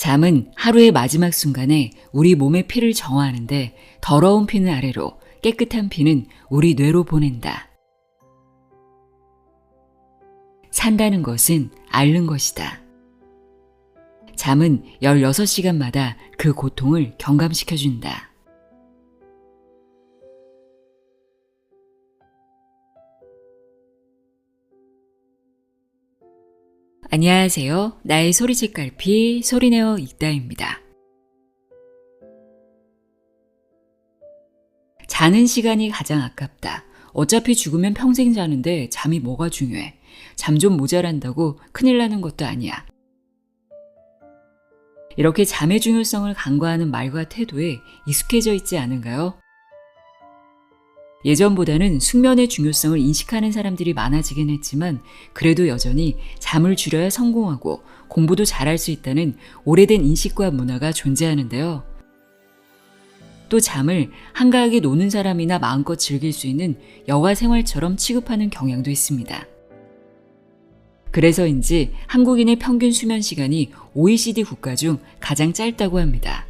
잠은 하루의 마지막 순간에 우리 몸의 피를 정화하는데 더러운 피는 아래로, 깨끗한 피는 우리 뇌로 보낸다. 산다는 것은 앓는 것이다. 잠은 16시간마다 그 고통을 경감시켜준다. 안녕하세요. 나의 소리책갈피 소리내어 읽다입니다. 자는 시간이 가장 아깝다. 어차피 죽으면 평생 자는데 잠이 뭐가 중요해. 잠 좀 모자란다고 큰일 나는 것도 아니야. 이렇게 잠의 중요성을 간과하는 말과 태도에 익숙해져 있지 않은가요? 예전보다는 숙면의 중요성을 인식하는 사람들이 많아지긴 했지만 그래도 여전히 잠을 줄여야 성공하고 공부도 잘할 수 있다는 오래된 인식과 문화가 존재하는데요. 또 잠을 한가하게 노는 사람이나 마음껏 즐길 수 있는 여가 생활처럼 취급하는 경향도 있습니다. 그래서인지 한국인의 평균 수면 시간이 OECD 국가 중 가장 짧다고 합니다.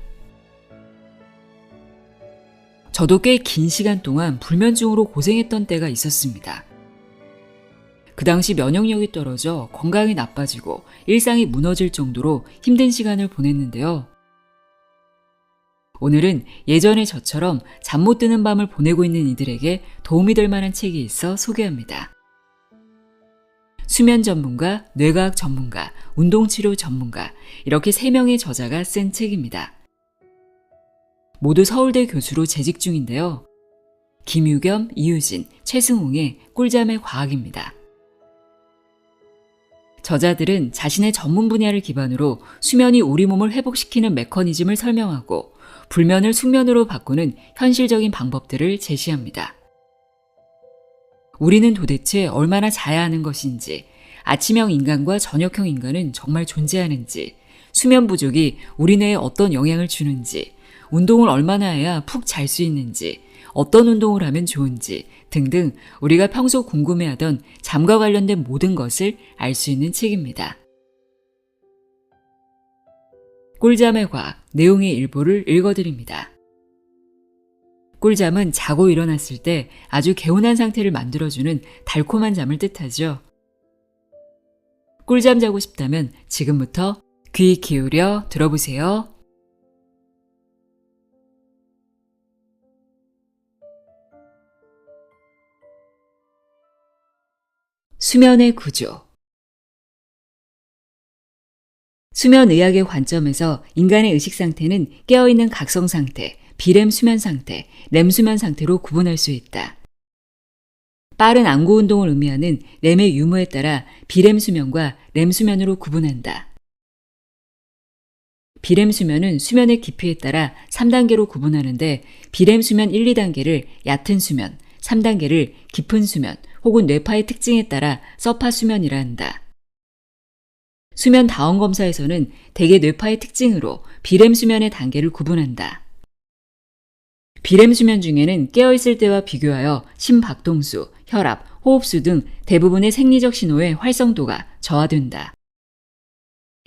저도 꽤 긴 시간 동안 불면증으로 고생했던 때가 있었습니다. 그 당시 면역력이 떨어져 건강이 나빠지고 일상이 무너질 정도로 힘든 시간을 보냈는데요. 오늘은 예전의 저처럼 잠 못 드는 밤을 보내고 있는 이들에게 도움이 될 만한 책이 있어 소개합니다. 수면 전문가, 뇌과학 전문가, 운동치료 전문가 이렇게 3명의 저자가 쓴 책입니다. 모두 서울대 교수로 재직 중인데요. 김유겸, 이유진, 최승웅의 꿀잠의 과학입니다. 저자들은 자신의 전문 분야를 기반으로 수면이 우리 몸을 회복시키는 메커니즘을 설명하고 불면을 숙면으로 바꾸는 현실적인 방법들을 제시합니다. 우리는 도대체 얼마나 자야 하는 것인지, 아침형 인간과 저녁형 인간은 정말 존재하는지, 수면 부족이 우리 뇌에 어떤 영향을 주는지, 운동을 얼마나 해야 푹 잘 수 있는지, 어떤 운동을 하면 좋은지 등등 우리가 평소 궁금해하던 잠과 관련된 모든 것을 알 수 있는 책입니다. 꿀잠의 과학, 내용의 일부를 읽어드립니다. 꿀잠은 자고 일어났을 때 아주 개운한 상태를 만들어주는 달콤한 잠을 뜻하죠. 꿀잠 자고 싶다면 지금부터 귀 기울여 들어보세요. 수면의 구조. 수면의학의 관점에서 인간의 의식 상태는 깨어있는 각성 상태, 비렘 수면 상태, 렘 수면 상태로 구분할 수 있다. 빠른 안구 운동을 의미하는 렘의 유무에 따라 비렘 수면과 렘 수면으로 구분한다. 비렘 수면은 수면의 깊이에 따라 3단계로 구분하는데 비렘 수면 1, 2단계를 얕은 수면, 3단계를 깊은 수면 혹은 뇌파의 특징에 따라 서파 수면이라 한다. 수면 다원 검사에서는 대개 뇌파의 특징으로 비렘 수면의 단계를 구분한다. 비렘 수면 중에는 깨어있을 때와 비교하여 심박동수, 혈압, 호흡수 등 대부분의 생리적 신호의 활성도가 저하된다.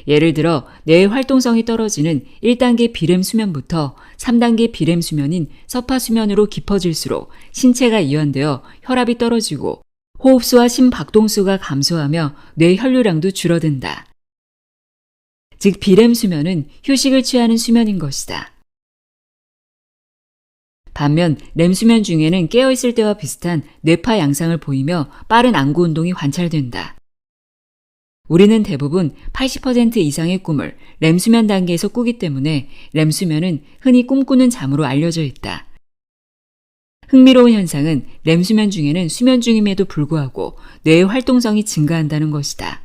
예를 들어 뇌의 활동성이 떨어지는 1단계 비렘 수면부터 3단계 비렘 수면인 서파 수면으로 깊어질수록 신체가 이완되어 혈압이 떨어지고 호흡수와 심박동수가 감소하며 뇌 혈류량도 줄어든다. 즉 비렘 수면은 휴식을 취하는 수면인 것이다. 반면 렘 수면 중에는 깨어있을 때와 비슷한 뇌파 양상을 보이며 빠른 안구 운동이 관찰된다. 우리는 대부분 80% 이상의 꿈을 렘 수면 단계에서 꾸기 때문에 렘 수면은 흔히 꿈꾸는 잠으로 알려져 있다. 흥미로운 현상은 렘 수면 중에는 수면 중임에도 불구하고 뇌의 활동성이 증가한다는 것이다.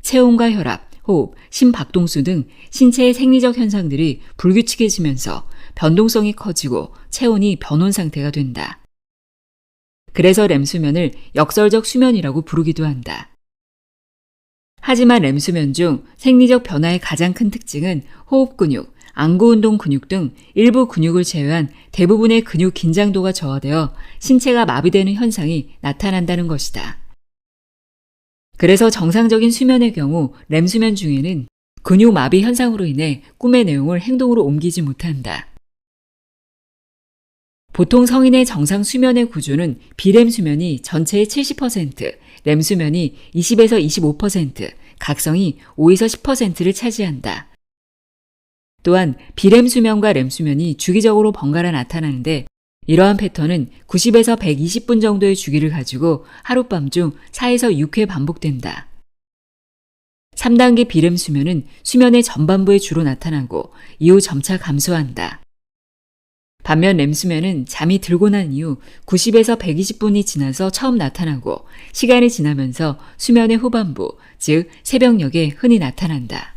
체온과 혈압, 호흡, 심박동수 등 신체의 생리적 현상들이 불규칙해지면서 변동성이 커지고 체온이 변온 상태가 된다. 그래서 렘 수면을 역설적 수면이라고 부르기도 한다. 하지만 렘 수면 중 생리적 변화의 가장 큰 특징은 호흡 근육, 안구 운동 근육 등 일부 근육을 제외한 대부분의 근육 긴장도가 저하되어 신체가 마비되는 현상이 나타난다는 것이다. 그래서 정상적인 수면의 경우 렘 수면 중에는 근육 마비 현상으로 인해 꿈의 내용을 행동으로 옮기지 못한다. 보통 성인의 정상 수면의 구조는 비렘 수면이 전체의 70%, 렘 수면이 20에서 25%, 각성이 5에서 10%를 차지한다. 또한 비렘 수면과 렘 수면이 주기적으로 번갈아 나타나는데 이러한 패턴은 90에서 120분 정도의 주기를 가지고 하룻밤 중 4에서 6회 반복된다. 3단계 비렘 수면은 수면의 전반부에 주로 나타나고 이후 점차 감소한다. 반면 렘 수면은 잠이 들고 난 이후 90에서 120분이 지나서 처음 나타나고 시간이 지나면서 수면의 후반부, 즉 새벽녘에 흔히 나타난다.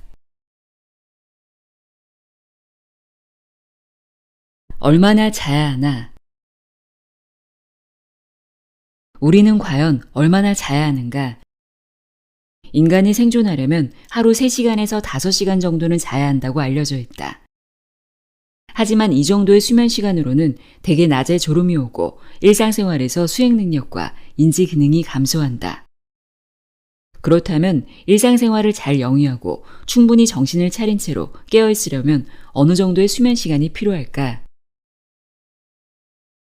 얼마나 자야 하나? 우리는 과연 얼마나 자야 하는가? 인간이 생존하려면 하루 3시간에서 5시간 정도는 자야 한다고 알려져 있다. 하지만 이 정도의 수면 시간으로는 대개 낮에 졸음이 오고 일상생활에서 수행 능력과 인지 기능이 감소한다. 그렇다면 일상생활을 잘 영위하고 충분히 정신을 차린 채로 깨어있으려면 어느 정도의 수면 시간이 필요할까?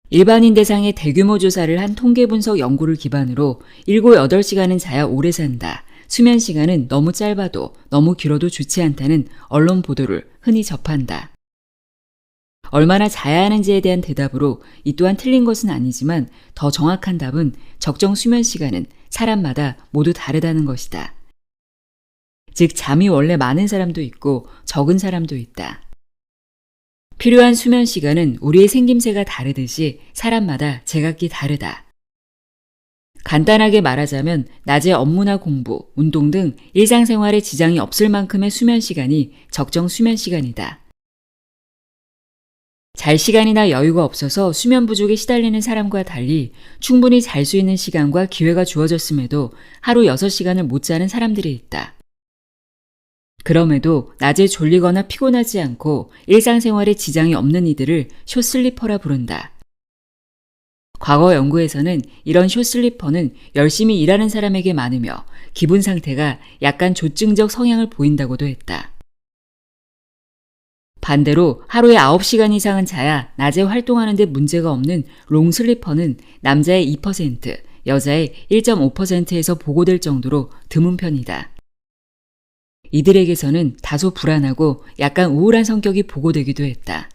일반인 대상의 대규모 조사를 한 통계분석 연구를 기반으로 7, 8시간은 자야 오래 산다. 수면 시간은 너무 짧아도 너무 길어도 좋지 않다는 언론 보도를 흔히 접한다. 얼마나 자야 하는지에 대한 대답으로 이 또한 틀린 것은 아니지만 더 정확한 답은 적정 수면 시간은 사람마다 모두 다르다는 것이다. 즉 잠이 원래 많은 사람도 있고 적은 사람도 있다. 필요한 수면 시간은 우리의 생김새가 다르듯이 사람마다 제각기 다르다. 간단하게 말하자면 낮에 업무나 공부, 운동 등 일상생활에 지장이 없을 만큼의 수면 시간이 적정 수면 시간이다. 잘 시간이나 여유가 없어서 수면 부족에 시달리는 사람과 달리 충분히 잘 수 있는 시간과 기회가 주어졌음에도 하루 6시간을 못 자는 사람들이 있다. 그럼에도 낮에 졸리거나 피곤하지 않고 일상생활에 지장이 없는 이들을 숏슬리퍼라 부른다. 과거 연구에서는 이런 숏슬리퍼는 열심히 일하는 사람에게 많으며 기분 상태가 약간 조증적 성향을 보인다고도 했다. 반대로 하루에 9시간 이상은 자야 낮에 활동하는 데 문제가 없는 롱슬리퍼는 남자의 2%, 여자의 1.5%에서 보고될 정도로 드문 편이다. 이들에게서는 다소 불안하고 약간 우울한 성격이 보고되기도 했다.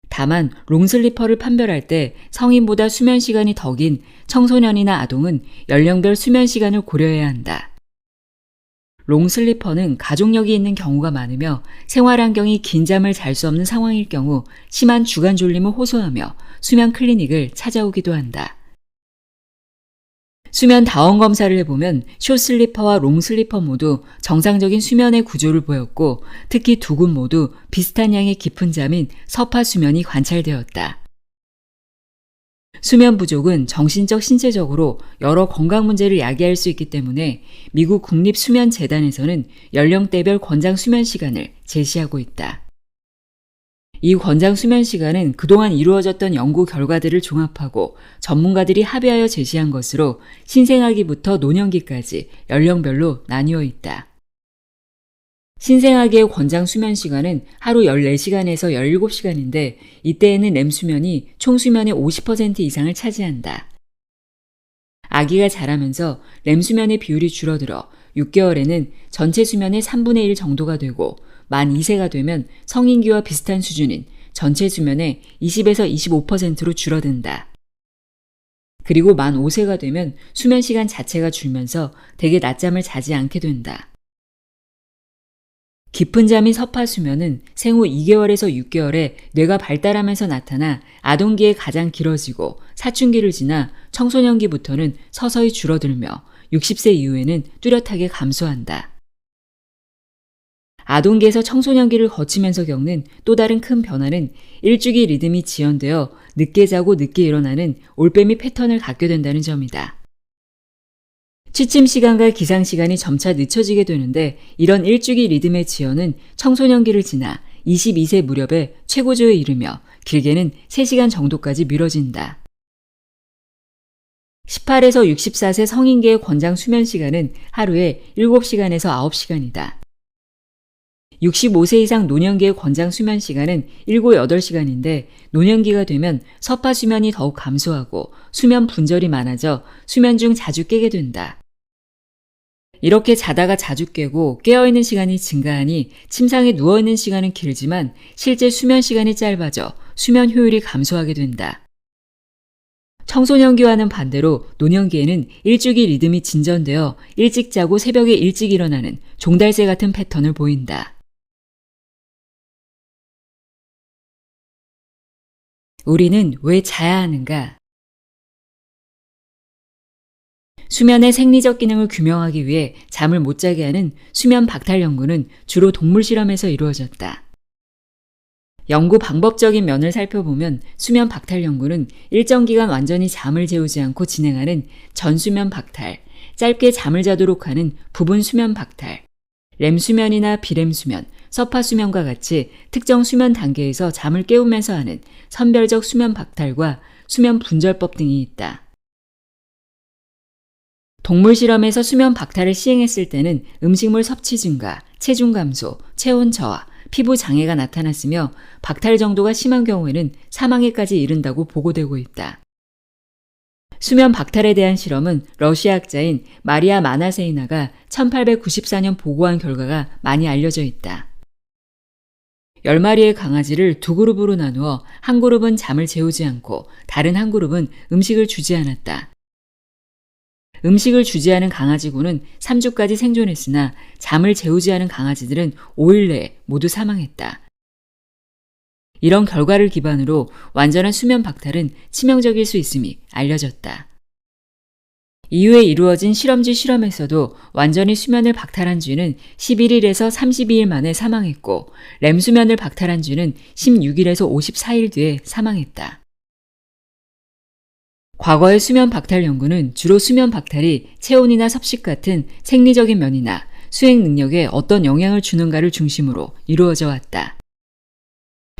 다만 롱슬리퍼를 판별할 때 성인보다 수면 시간이 더 긴 청소년이나 아동은 연령별 수면 시간을 고려해야 한다. 롱슬리퍼는 가족력이 있는 경우가 많으며 생활 환경이 긴 잠을 잘 수 없는 상황일 경우 심한 주간 졸림을 호소하며 수면 클리닉을 찾아오기도 한다. 수면 다원 검사를 해보면 숏슬리퍼와 롱슬리퍼 모두 정상적인 수면의 구조를 보였고 특히 두 곳 모두 비슷한 양의 깊은 잠인 서파 수면이 관찰되었다. 수면 부족은 정신적, 신체적으로 여러 건강 문제를 야기할 수 있기 때문에 미국 국립수면재단에서는 연령대별 권장 수면 시간을 제시하고 있다. 이 권장 수면 시간은 그동안 이루어졌던 연구 결과들을 종합하고 전문가들이 합의하여 제시한 것으로 신생아기부터 노년기까지 연령별로 나뉘어 있다. 신생아기의 권장 수면 시간은 하루 14시간에서 17시간인데 이때에는 렘 수면이 총 수면의 50% 이상을 차지한다. 아기가 자라면서 렘 수면의 비율이 줄어들어 6개월에는 전체 수면의 3분의 1 정도가 되고 만 2세가 되면 성인기와 비슷한 수준인 전체 수면의 20에서 25%로 줄어든다. 그리고 만 5세가 되면 수면 시간 자체가 줄면서 대개 낮잠을 자지 않게 된다. 깊은 잠인 서파 수면은 생후 2개월에서 6개월에 뇌가 발달하면서 나타나 아동기에 가장 길어지고 사춘기를 지나 청소년기부터는 서서히 줄어들며 60세 이후에는 뚜렷하게 감소한다. 아동기에서 청소년기를 거치면서 겪는 또 다른 큰 변화는 일주기 리듬이 지연되어 늦게 자고 늦게 일어나는 올빼미 패턴을 갖게 된다는 점이다. 취침 시간과 기상 시간이 점차 늦춰지게 되는데 이런 일주기 리듬의 지연은 청소년기를 지나 22세 무렵에 최고조에 이르며 길게는 3시간 정도까지 미뤄진다. 18에서 64세 성인계의 권장 수면 시간은 하루에 7시간에서 9시간이다. 65세 이상 노년기의 권장 수면 시간은 7, 8시간인데 노년기가 되면 서파 수면이 더욱 감소하고 수면 분절이 많아져 수면 중 자주 깨게 된다. 이렇게 자다가 자주 깨고 깨어있는 시간이 증가하니 침상에 누워있는 시간은 길지만 실제 수면 시간이 짧아져 수면 효율이 감소하게 된다. 청소년기와는 반대로 노년기에는 일주기 리듬이 진전되어 일찍 자고 새벽에 일찍 일어나는 종달새 같은 패턴을 보인다. 우리는 왜 자야 하는가? 수면의 생리적 기능을 규명하기 위해 잠을 못 자게 하는 수면 박탈 연구는 주로 동물 실험에서 이루어졌다. 연구 방법적인 면을 살펴보면 수면 박탈 연구는 일정 기간 완전히 잠을 재우지 않고 진행하는 전수면 박탈, 짧게 잠을 자도록 하는 부분 수면 박탈, 렘 수면이나 비렘 수면, 서파 수면과 같이 특정 수면 단계에서 잠을 깨우면서 하는 선별적 수면 박탈과 수면 분절법 등이 있다. 동물 실험에서 수면 박탈을 시행했을 때는 음식물 섭취 증가, 체중 감소, 체온 저하, 피부 장애가 나타났으며 박탈 정도가 심한 경우에는 사망에까지 이른다고 보고되고 있다. 수면 박탈에 대한 실험은 러시아 학자인 마리아 마나세이나가 1894년 보고한 결과가 많이 알려져 있다. 10마리의 강아지를 두 그룹으로 나누어 한 그룹은 잠을 재우지 않고 다른 한 그룹은 음식을 주지 않았다. 음식을 주지 않은 강아지군은 3주까지 생존했으나 잠을 재우지 않은 강아지들은 5일 내에 모두 사망했다. 이런 결과를 기반으로 완전한 수면 박탈은 치명적일 수 있음이 알려졌다. 이후에 이루어진 실험지 실험에서도 완전히 수면을 박탈한 쥐는 11일에서 32일 만에 사망했고 렘 수면을 박탈한 쥐는 16일에서 54일 뒤에 사망했다. 과거의 수면 박탈 연구는 주로 수면 박탈이 체온이나 섭식 같은 생리적인 면이나 수행 능력에 어떤 영향을 주는가를 중심으로 이루어져 왔다.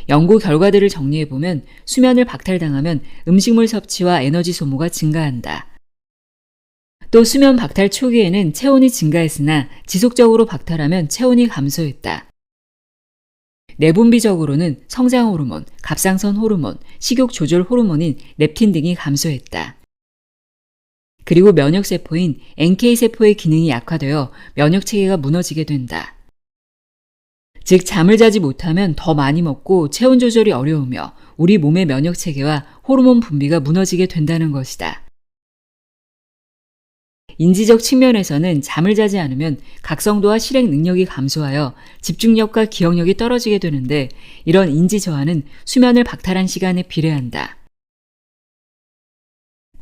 연구 결과들을 정리해보면 수면을 박탈당하면 음식물 섭취와 에너지 소모가 증가한다. 또 수면 박탈 초기에는 체온이 증가했으나 지속적으로 박탈하면 체온이 감소했다. 내분비적으로는 성장 호르몬, 갑상선 호르몬, 식욕 조절 호르몬인 렙틴 등이 감소했다. 그리고 면역세포인 NK세포의 기능이 약화되어 면역체계가 무너지게 된다. 즉 잠을 자지 못하면 더 많이 먹고 체온 조절이 어려우며 우리 몸의 면역체계와 호르몬 분비가 무너지게 된다는 것이다. 인지적 측면에서는 잠을 자지 않으면 각성도와 실행 능력이 감소하여 집중력과 기억력이 떨어지게 되는데 이런 인지 저하는 수면을 박탈한 시간에 비례한다.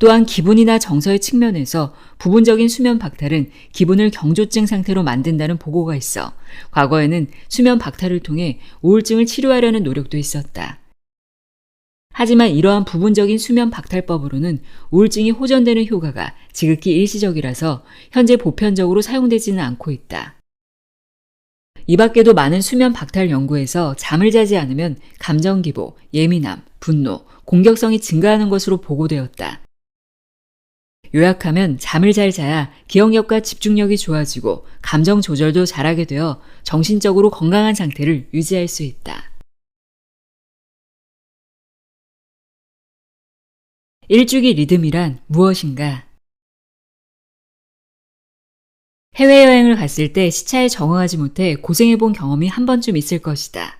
또한 기분이나 정서의 측면에서 부분적인 수면 박탈은 기분을 경조증 상태로 만든다는 보고가 있어 과거에는 수면 박탈을 통해 우울증을 치료하려는 노력도 있었다. 하지만 이러한 부분적인 수면 박탈법으로는 우울증이 호전되는 효과가 지극히 일시적이라서 현재 보편적으로 사용되지는 않고 있다. 이 밖에도 많은 수면 박탈 연구에서 잠을 자지 않으면 감정기복, 예민함, 분노, 공격성이 증가하는 것으로 보고되었다. 요약하면 잠을 잘 자야 기억력과 집중력이 좋아지고 감정 조절도 잘하게 되어 정신적으로 건강한 상태를 유지할 수 있다. 일주기 리듬이란 무엇인가? 해외여행을 갔을 때 시차에 적응하지 못해 고생해본 경험이 한 번쯤 있을 것이다.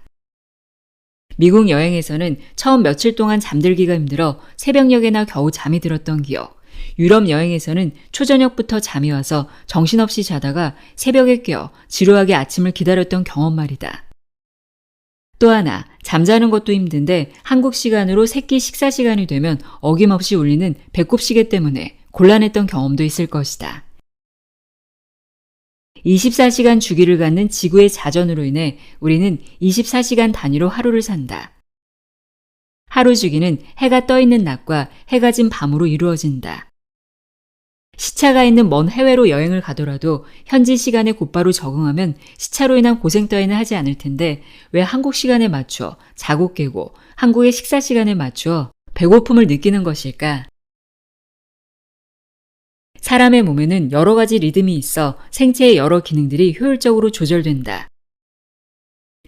미국 여행에서는 처음 며칠 동안 잠들기가 힘들어 새벽녘에나 겨우 잠이 들었던 기억, 유럽 여행에서는 초저녁부터 잠이 와서 정신없이 자다가 새벽에 깨어 지루하게 아침을 기다렸던 경험 말이다. 또 하나, 잠자는 것도 힘든데 한국 시간으로 새끼 식사 시간이 되면 어김없이 울리는 배꼽시계 때문에 곤란했던 경험도 있을 것이다. 24시간 주기를 갖는 지구의 자전으로 인해 우리는 24시간 단위로 하루를 산다. 하루 주기는 해가 떠 있는 낮과 해가 진 밤으로 이루어진다. 시차가 있는 먼 해외로 여행을 가더라도 현지 시간에 곧바로 적응하면 시차로 인한 고생 따위는 하지 않을 텐데 왜 한국 시간에 맞추어 자고 깨고 한국의 식사 시간에 맞추어 배고픔을 느끼는 것일까? 사람의 몸에는 여러 가지 리듬이 있어 생체의 여러 기능들이 효율적으로 조절된다.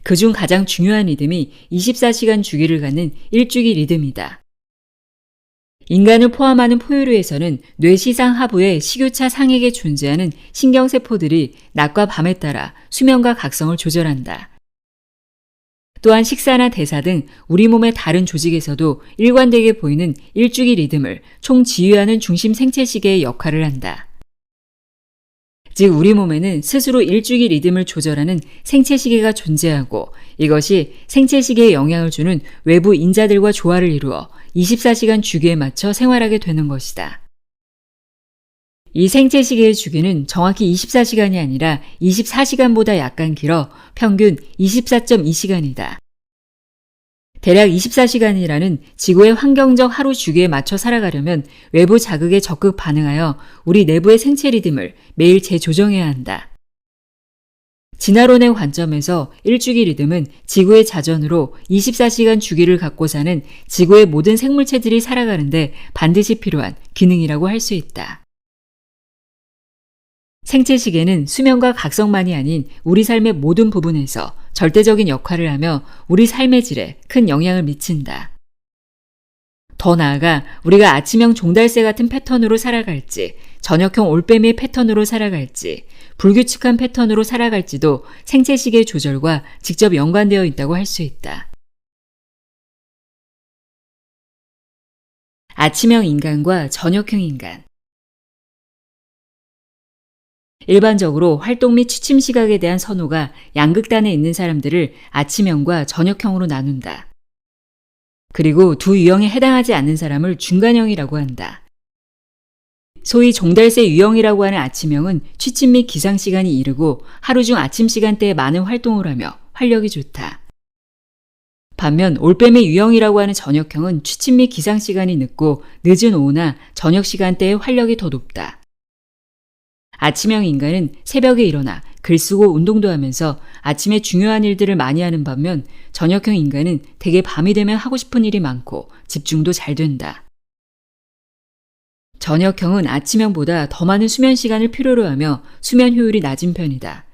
그중 가장 중요한 리듬이 24시간 주기를 갖는 일주기 리듬이다. 인간을 포함하는 포유류에서는 뇌 시상 하부의 식유차 상액에 존재하는 신경세포들이 낮과 밤에 따라 수면과 각성을 조절한다. 또한 식사나 대사 등 우리 몸의 다른 조직에서도 일관되게 보이는 일주기 리듬을 총지휘하는 중심 생체시계의 역할을 한다. 즉 우리 몸에는 스스로 일주기 리듬을 조절하는 생체시계가 존재하고 이것이 생체시계에 영향을 주는 외부 인자들과 조화를 이루어 24시간 주기에 맞춰 생활하게 되는 것이다. 이 생체시계의 주기는 정확히 24시간이 아니라 24시간보다 약간 길어 평균 24.2시간이다. 대략 24시간이라는 지구의 환경적 하루 주기에 맞춰 살아가려면 외부 자극에 적극 반응하여 우리 내부의 생체 리듬을 매일 재조정해야 한다. 진화론의 관점에서 일주기 리듬은 지구의 자전으로 24시간 주기를 갖고 사는 지구의 모든 생물체들이 살아가는데 반드시 필요한 기능이라고 할 수 있다. 생체시계는 수면과 각성만이 아닌 우리 삶의 모든 부분에서 절대적인 역할을 하며 우리 삶의 질에 큰 영향을 미친다. 더 나아가 우리가 아침형 종달새 같은 패턴으로 살아갈지, 저녁형 올빼미의 패턴으로 살아갈지, 불규칙한 패턴으로 살아갈지도 생체시계 조절과 직접 연관되어 있다고 할 수 있다. 아침형 인간과 저녁형 인간. 일반적으로 활동 및 취침 시각에 대한 선호가 양극단에 있는 사람들을 아침형과 저녁형으로 나눈다. 그리고 두 유형에 해당하지 않는 사람을 중간형이라고 한다. 소위 종달새 유형이라고 하는 아침형은 취침 및 기상 시간이 이르고 하루 중 아침 시간대에 많은 활동을 하며 활력이 좋다. 반면 올빼미 유형이라고 하는 저녁형은 취침 및 기상 시간이 늦고 늦은 오후나 저녁 시간대에 활력이 더 높다. 아침형 인간은 새벽에 일어나 글 쓰고 운동도 하면서 아침에 중요한 일들을 많이 하는 반면 저녁형 인간은 대개 밤이 되면 하고 싶은 일이 많고 집중도 잘 된다. 저녁형은 아침형보다 더 많은 수면 시간을 필요로 하며 수면 효율이 낮은 편이다.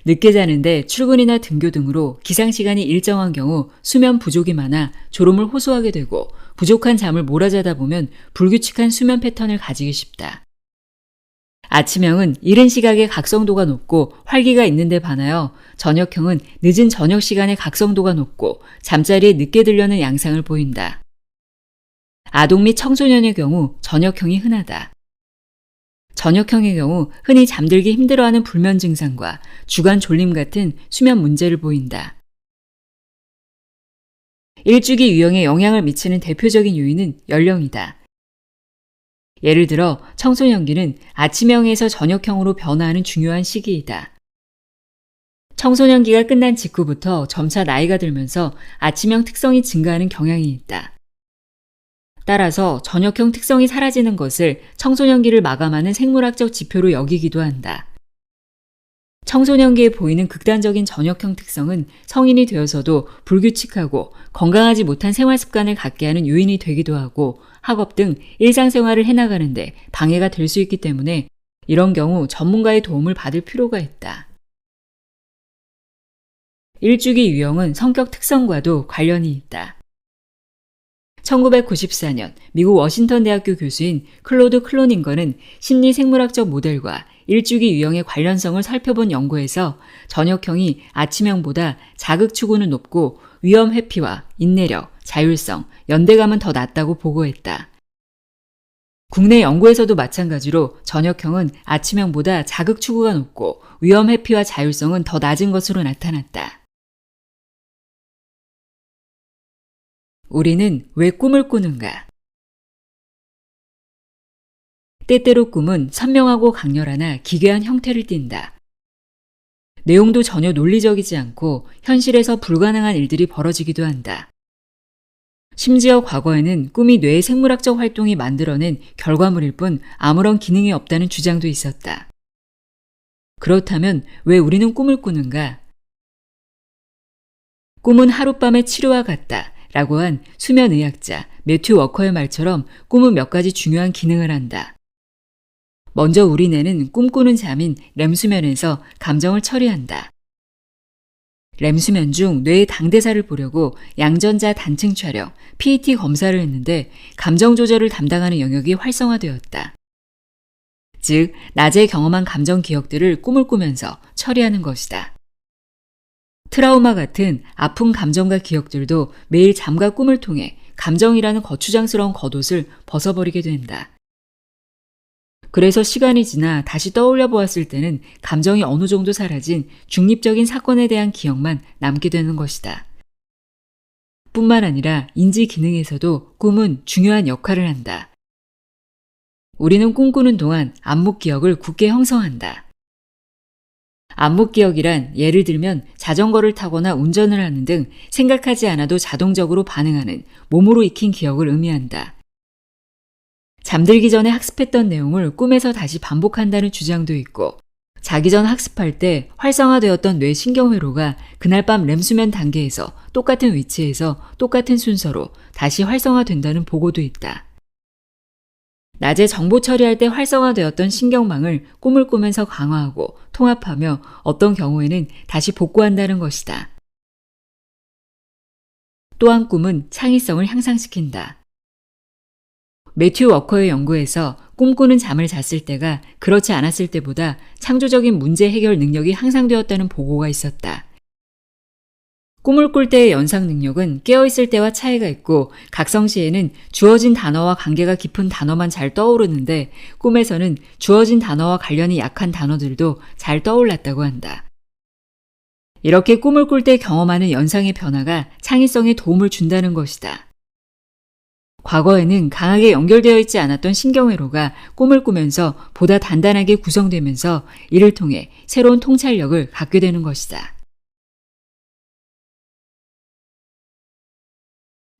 늦게 자는데 출근이나 등교 등으로 기상 시간이 일정한 경우 수면 부족이 많아 졸음을 호소하게 되고 부족한 잠을 몰아자다 보면 불규칙한 수면 패턴을 가지기 쉽다. 아침형은 이른 시각에 각성도가 높고 활기가 있는데 반하여 저녁형은 늦은 저녁 시간에 각성도가 높고 잠자리에 늦게 들려는 양상을 보인다. 아동 및 청소년의 경우 저녁형이 흔하다. 저녁형의 경우 흔히 잠들기 힘들어하는 불면 증상과 주간 졸림 같은 수면 문제를 보인다. 일주기 유형에 영향을 미치는 대표적인 요인은 연령이다. 예를 들어 청소년기는 아침형에서 저녁형으로 변화하는 중요한 시기이다. 청소년기가 끝난 직후부터 점차 나이가 들면서 아침형 특성이 증가하는 경향이 있다. 따라서 저녁형 특성이 사라지는 것을 청소년기를 마감하는 생물학적 지표로 여기기도 한다. 청소년기에 보이는 극단적인 저녁형 특성은 성인이 되어서도 불규칙하고 건강하지 못한 생활 습관을 갖게 하는 요인이 되기도 하고 학업 등 일상생활을 해나가는데 방해가 될 수 있기 때문에 이런 경우 전문가의 도움을 받을 필요가 있다. 일주기 유형은 성격 특성과도 관련이 있다. 1994년 미국 워싱턴 대학교 교수인 클로드 클로닝거는 심리생물학적 모델과 일주기 유형의 관련성을 살펴본 연구에서 저녁형이 아침형보다 자극 추구는 높고 위험 회피와 인내력, 자율성, 연대감은 더 낮다고 보고했다. 국내 연구에서도 마찬가지로 저녁형은 아침형보다 자극 추구가 높고 위험 회피와 자율성은 더 낮은 것으로 나타났다. 우리는 왜 꿈을 꾸는가? 때때로 꿈은 선명하고 강렬하나 기괴한 형태를 띈다. 내용도 전혀 논리적이지 않고 현실에서 불가능한 일들이 벌어지기도 한다. 심지어 과거에는 꿈이 뇌의 생물학적 활동이 만들어낸 결과물일 뿐 아무런 기능이 없다는 주장도 있었다. 그렇다면 왜 우리는 꿈을 꾸는가? 꿈은 하룻밤의 치료와 같다 라고 한 수면의학자 매튜 워커의 말처럼 꿈은 몇 가지 중요한 기능을 한다. 먼저 우리 뇌는 꿈꾸는 잠인 렘수면에서 감정을 처리한다. 램수면 중 뇌의 당대사를 보려고 양전자 단층 촬영, PET 검사를 했는데 감정 조절을 담당하는 영역이 활성화되었다. 즉, 낮에 경험한 감정 기억들을 꿈을 꾸면서 처리하는 것이다. 트라우마 같은 아픈 감정과 기억들도 매일 잠과 꿈을 통해 감정이라는 거추장스러운 겉옷을 벗어버리게 된다. 그래서 시간이 지나 다시 떠올려 보았을 때는 감정이 어느 정도 사라진 중립적인 사건에 대한 기억만 남게 되는 것이다. 뿐만 아니라 인지 기능에서도 꿈은 중요한 역할을 한다. 우리는 꿈꾸는 동안 암묵 기억을 굳게 형성한다. 암묵 기억이란 예를 들면 자전거를 타거나 운전을 하는 등 생각하지 않아도 자동적으로 반응하는 몸으로 익힌 기억을 의미한다. 잠들기 전에 학습했던 내용을 꿈에서 다시 반복한다는 주장도 있고, 자기 전 학습할 때 활성화되었던 뇌 신경회로가 그날 밤 렘수면 단계에서 똑같은 위치에서 똑같은 순서로 다시 활성화된다는 보고도 있다. 낮에 정보 처리할 때 활성화되었던 신경망을 꿈을 꾸면서 강화하고 통합하며 어떤 경우에는 다시 복구한다는 것이다. 또한 꿈은 창의성을 향상시킨다. 매튜 워커의 연구에서 꿈꾸는 잠을 잤을 때가 그렇지 않았을 때보다 창조적인 문제 해결 능력이 향상되었다는 보고가 있었다. 꿈을 꿀 때의 연상 능력은 깨어있을 때와 차이가 있고, 각성 시에는 주어진 단어와 관계가 깊은 단어만 잘 떠오르는데 꿈에서는 주어진 단어와 관련이 약한 단어들도 잘 떠올랐다고 한다. 이렇게 꿈을 꿀 때 경험하는 연상의 변화가 창의성에 도움을 준다는 것이다. 과거에는 강하게 연결되어 있지 않았던 신경회로가 꿈을 꾸면서 보다 단단하게 구성되면서 이를 통해 새로운 통찰력을 갖게 되는 것이다.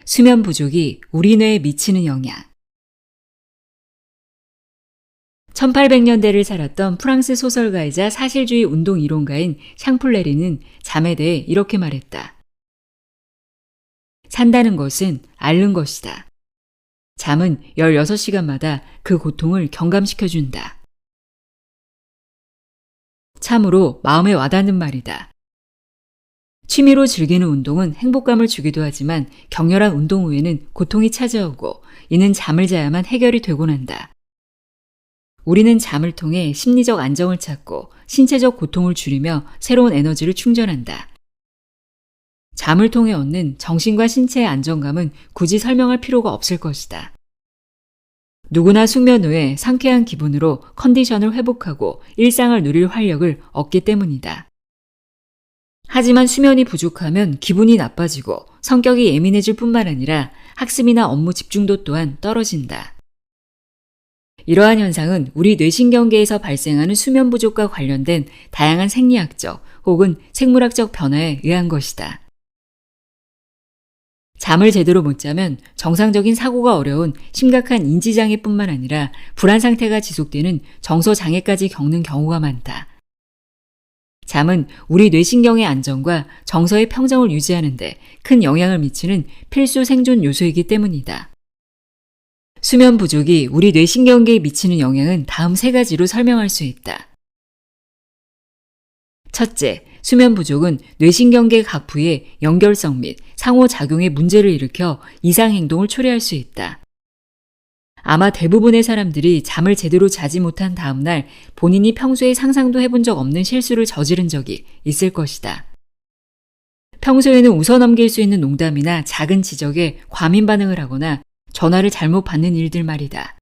수면 부족이 우리 뇌에 미치는 영향. 1800년대를 살았던 프랑스 소설가이자 사실주의 운동 이론가인 샹플레리는 잠에 대해 이렇게 말했다. 산다는 것은 앓는 것이다. 잠은 16시간마다 그 고통을 경감시켜준다. 참으로 마음에 와닿는 말이다. 취미로 즐기는 운동은 행복감을 주기도 하지만 격렬한 운동 후에는 고통이 찾아오고, 이는 잠을 자야만 해결이 되곤 한다. 우리는 잠을 통해 심리적 안정을 찾고 신체적 고통을 줄이며 새로운 에너지를 충전한다. 잠을 통해 얻는 정신과 신체의 안정감은 굳이 설명할 필요가 없을 것이다. 누구나 숙면 후에 상쾌한 기분으로 컨디션을 회복하고 일상을 누릴 활력을 얻기 때문이다. 하지만 수면이 부족하면 기분이 나빠지고 성격이 예민해질 뿐만 아니라 학습이나 업무 집중도 또한 떨어진다. 이러한 현상은 우리 뇌신경계에서 발생하는 수면 부족과 관련된 다양한 생리학적 혹은 생물학적 변화에 의한 것이다. 잠을 제대로 못 자면 정상적인 사고가 어려운 심각한 인지장애뿐만 아니라 불안 상태가 지속되는 정서장애까지 겪는 경우가 많다. 잠은 우리 뇌신경의 안정과 정서의 평정을 유지하는 데 큰 영향을 미치는 필수 생존 요소이기 때문이다. 수면 부족이 우리 뇌신경계에 미치는 영향은 다음 3가지로 설명할 수 있다. 첫째, 수면 부족은 뇌신경계 각 부위의 연결성 및 상호작용에 문제를 일으켜 이상 행동을 초래할 수 있다. 아마 대부분의 사람들이 잠을 제대로 자지 못한 다음날 본인이 평소에 상상도 해본 적 없는 실수를 저지른 적이 있을 것이다. 평소에는 웃어넘길 수 있는 농담이나 작은 지적에 과민 반응을 하거나 전화를 잘못 받는 일들 말이다.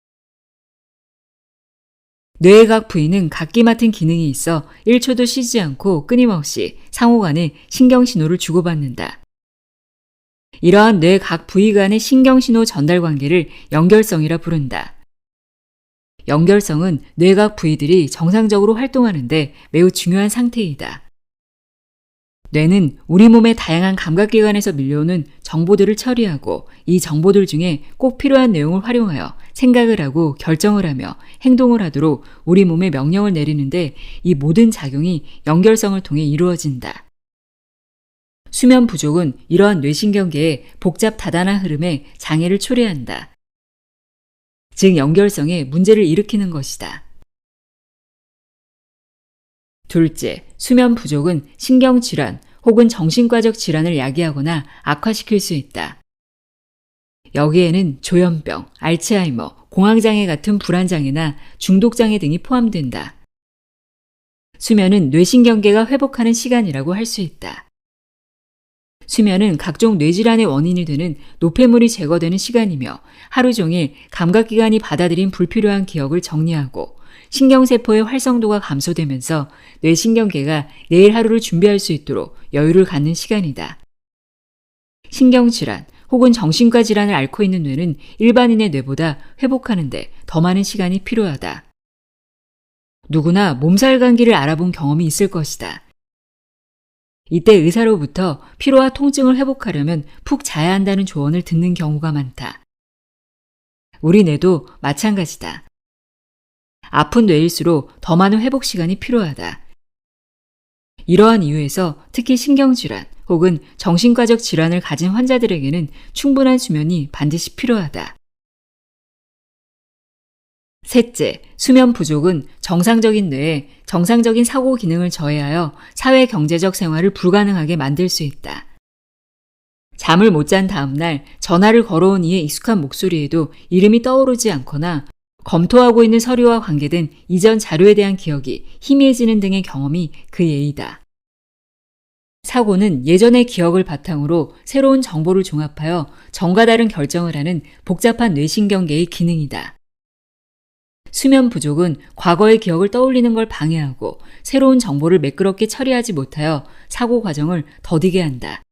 뇌의 각 부위는 각기 맡은 기능이 있어 1초도 쉬지 않고 끊임없이 상호간에 신경신호를 주고받는다. 이러한 뇌 각 부위 간의 신경신호 전달 관계를 연결성이라 부른다. 연결성은 뇌 각 부위들이 정상적으로 활동하는데 매우 중요한 상태이다. 뇌는 우리 몸의 다양한 감각기관에서 밀려오는 정보들을 처리하고, 이 정보들 중에 꼭 필요한 내용을 활용하여 생각을 하고 결정을 하며 행동을 하도록 우리 몸에 명령을 내리는데, 이 모든 작용이 연결성을 통해 이루어진다. 수면 부족은 이러한 뇌신경계의 복잡 다단한 흐름에 장애를 초래한다. 즉 연결성에 문제를 일으키는 것이다. 둘째, 수면 부족은 신경질환 혹은 정신과적 질환을 야기하거나 악화시킬 수 있다. 여기에는 조현병, 알츠하이머, 공황장애 같은 불안장애나 중독장애 등이 포함된다. 수면은 뇌신경계가 회복하는 시간이라고 할 수 있다. 수면은 각종 뇌질환의 원인이 되는 노폐물이 제거되는 시간이며 하루 종일 감각기관이 받아들인 불필요한 기억을 정리하고 신경세포의 활성도가 감소되면서 뇌신경계가 내일 하루를 준비할 수 있도록 여유를 갖는 시간이다. 신경질환 혹은 정신과 질환을 앓고 있는 뇌는 일반인의 뇌보다 회복하는데 더 많은 시간이 필요하다. 누구나 몸살 감기를 알아본 경험이 있을 것이다. 이때 의사로부터 피로와 통증을 회복하려면 푹 자야 한다는 조언을 듣는 경우가 많다. 우리 뇌도 마찬가지다. 아픈 뇌일수록 더 많은 회복 시간이 필요하다. 이러한 이유에서 특히 신경질환 혹은 정신과적 질환을 가진 환자들에게는 충분한 수면이 반드시 필요하다. 셋째, 수면 부족은 정상적인 뇌에 정상적인 사고 기능을 저해하여 사회 경제적 생활을 불가능하게 만들 수 있다. 잠을 못 잔 다음 날 전화를 걸어온 이의 익숙한 목소리에도 이름이 떠오르지 않거나 검토하고 있는 서류와 관계된 이전 자료에 대한 기억이 희미해지는 등의 경험이 그 예이다. 사고는 예전의 기억을 바탕으로 새로운 정보를 종합하여 전과 다른 결정을 하는 복잡한 뇌신경계의 기능이다. 수면 부족은 과거의 기억을 떠올리는 걸 방해하고 새로운 정보를 매끄럽게 처리하지 못하여 사고 과정을 더디게 한다.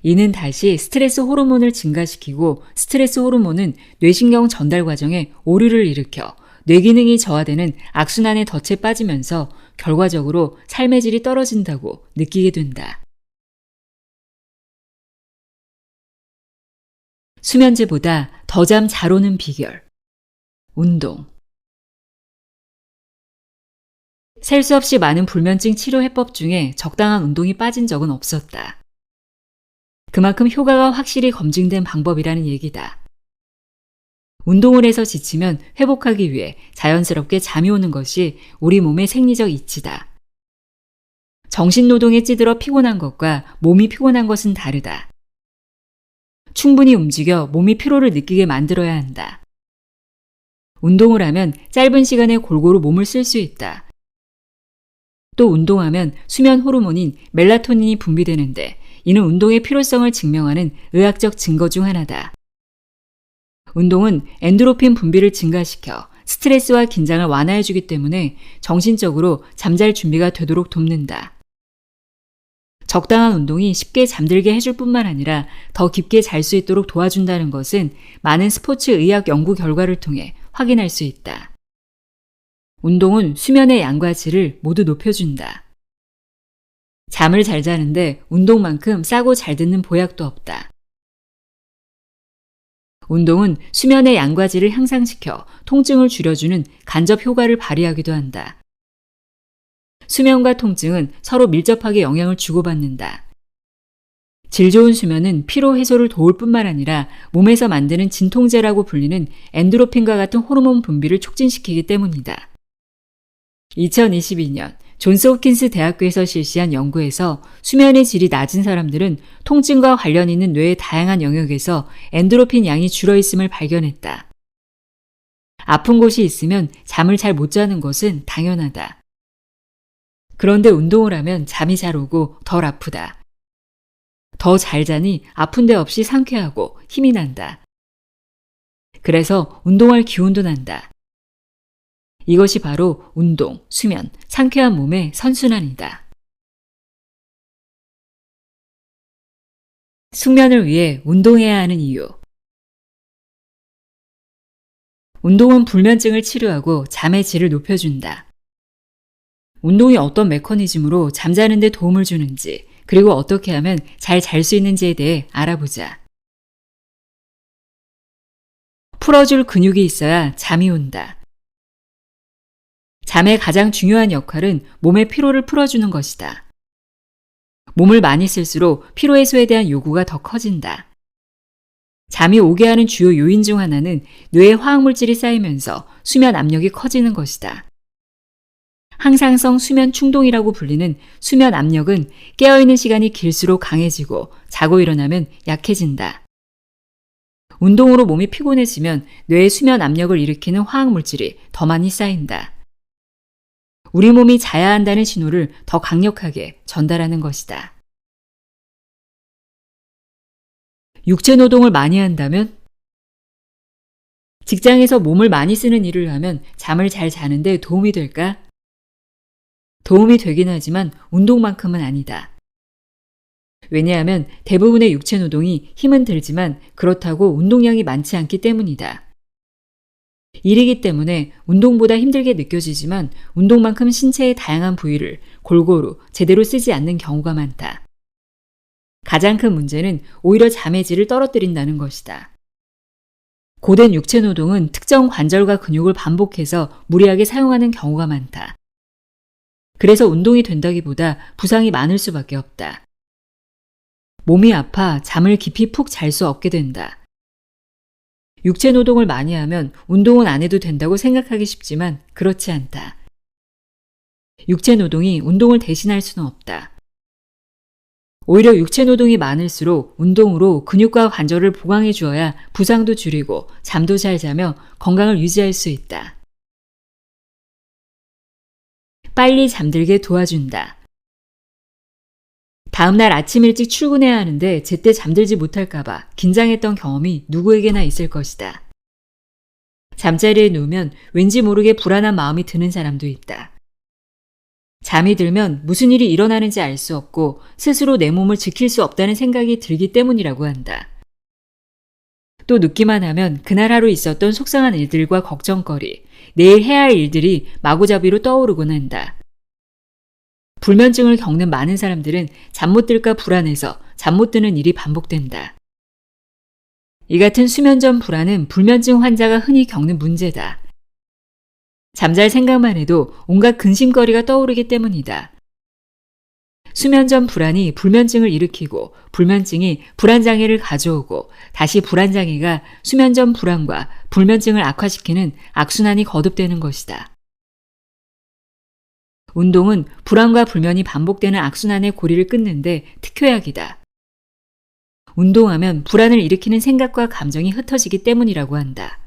이는 다시 스트레스 호르몬을 증가시키고 스트레스 호르몬은 뇌신경 전달 과정에 오류를 일으켜 뇌기능이 저하되는 악순환의 덫에 빠지면서 결과적으로 삶의 질이 떨어진다고 느끼게 된다. 수면제보다 더 잠 잘 오는 비결. 운동. 셀 수 없이 많은 불면증 치료 해법 중에 적당한 운동이 빠진 적은 없었다. 그만큼 효과가 확실히 검증된 방법이라는 얘기다. 운동을 해서 지치면 회복하기 위해 자연스럽게 잠이 오는 것이 우리 몸의 생리적 이치다. 정신노동에 찌들어 피곤한 것과 몸이 피곤한 것은 다르다. 충분히 움직여 몸이 피로를 느끼게 만들어야 한다. 운동을 하면 짧은 시간에 골고루 몸을 쓸 수 있다. 또 운동하면 수면 호르몬인 멜라토닌이 분비되는데 이는 운동의 필요성을 증명하는 의학적 증거 중 하나다. 운동은 엔도르핀 분비를 증가시켜 스트레스와 긴장을 완화해주기 때문에 정신적으로 잠잘 준비가 되도록 돕는다. 적당한 운동이 쉽게 잠들게 해줄 뿐만 아니라 더 깊게 잘 수 있도록 도와준다는 것은 많은 스포츠 의학 연구 결과를 통해 확인할 수 있다. 운동은 수면의 양과 질을 모두 높여준다. 잠을 잘 자는데 운동만큼 싸고 잘 듣는 보약도 없다. 운동은 수면의 양과 질을 향상시켜 통증을 줄여주는 간접 효과를 발휘하기도 한다. 수면과 통증은 서로 밀접하게 영향을 주고받는다. 질 좋은 수면은 피로 해소를 도울 뿐만 아니라 몸에서 만드는 진통제라고 불리는 엔도르핀과 같은 호르몬 분비를 촉진시키기 때문이다. 2022년 존스 홉킨스 대학교에서 실시한 연구에서 수면의 질이 낮은 사람들은 통증과 관련 있는 뇌의 다양한 영역에서 엔도르핀 양이 줄어있음을 발견했다. 아픈 곳이 있으면 잠을 잘 못 자는 것은 당연하다. 그런데 운동을 하면 잠이 잘 오고 덜 아프다. 더 잘 자니 아픈 데 없이 상쾌하고 힘이 난다. 그래서 운동할 기운도 난다. 이것이 바로 운동, 수면, 상쾌한 몸의 선순환이다. 숙면을 위해 운동해야 하는 이유. 운동은 불면증을 치료하고 잠의 질을 높여준다. 운동이 어떤 메커니즘으로 잠자는 데 도움을 주는지, 그리고 어떻게 하면 잘 잘 수 있는지에 대해 알아보자. 풀어줄 근육이 있어야 잠이 온다. 잠의 가장 중요한 역할은 몸의 피로를 풀어주는 것이다. 몸을 많이 쓸수록 피로 해소에 대한 요구가 더 커진다. 잠이 오게 하는 주요 요인 중 하나는 뇌에 화학물질이 쌓이면서 수면 압력이 커지는 것이다. 항상성 수면 충동이라고 불리는 수면 압력은 깨어있는 시간이 길수록 강해지고 자고 일어나면 약해진다. 운동으로 몸이 피곤해지면 뇌의 수면 압력을 일으키는 화학물질이 더 많이 쌓인다. 우리 몸이 자야 한다는 신호를 더 강력하게 전달하는 것이다. 육체 노동을 많이 한다면? 직장에서 몸을 많이 쓰는 일을 하면 잠을 잘 자는데 도움이 될까? 도움이 되긴 하지만 운동만큼은 아니다. 왜냐하면 대부분의 육체 노동이 힘은 들지만 그렇다고 운동량이 많지 않기 때문이다. 일이기 때문에 운동보다 힘들게 느껴지지만 운동만큼 신체의 다양한 부위를 골고루 제대로 쓰지 않는 경우가 많다. 가장 큰 문제는 오히려 잠의 질을 떨어뜨린다는 것이다. 고된 육체 노동은 특정 관절과 근육을 반복해서 무리하게 사용하는 경우가 많다. 그래서 운동이 된다기보다 부상이 많을 수밖에 없다. 몸이 아파 잠을 깊이 푹 잘 수 없게 된다. 육체 노동을 많이 하면 운동은 안 해도 된다고 생각하기 쉽지만 그렇지 않다. 육체 노동이 운동을 대신할 수는 없다. 오히려 육체 노동이 많을수록 운동으로 근육과 관절을 보강해 주어야 부상도 줄이고 잠도 잘 자며 건강을 유지할 수 있다. 빨리 잠들게 도와준다. 다음날 아침 일찍 출근해야 하는데 제때 잠들지 못할까봐 긴장했던 경험이 누구에게나 있을 것이다. 잠자리에 누우면 왠지 모르게 불안한 마음이 드는 사람도 있다. 잠이 들면 무슨 일이 일어나는지 알 수 없고 스스로 내 몸을 지킬 수 없다는 생각이 들기 때문이라고 한다. 또 눕기만 하면 그날 하루 있었던 속상한 일들과 걱정거리, 내일 해야 할 일들이 마구잡이로 떠오르곤 한다. 불면증을 겪는 많은 사람들은 잠 못 들까 불안해서 잠 못 드는 일이 반복된다. 이 같은 수면 전 불안은 불면증 환자가 흔히 겪는 문제다. 잠잘 생각만 해도 온갖 근심거리가 떠오르기 때문이다. 수면 전 불안이 불면증을 일으키고 불면증이 불안장애를 가져오고 다시 불안장애가 수면 전 불안과 불면증을 악화시키는 악순환이 거듭되는 것이다. 운동은 불안과 불면이 반복되는 악순환의 고리를 끊는데 특효약이다. 운동하면 불안을 일으키는 생각과 감정이 흩어지기 때문이라고 한다.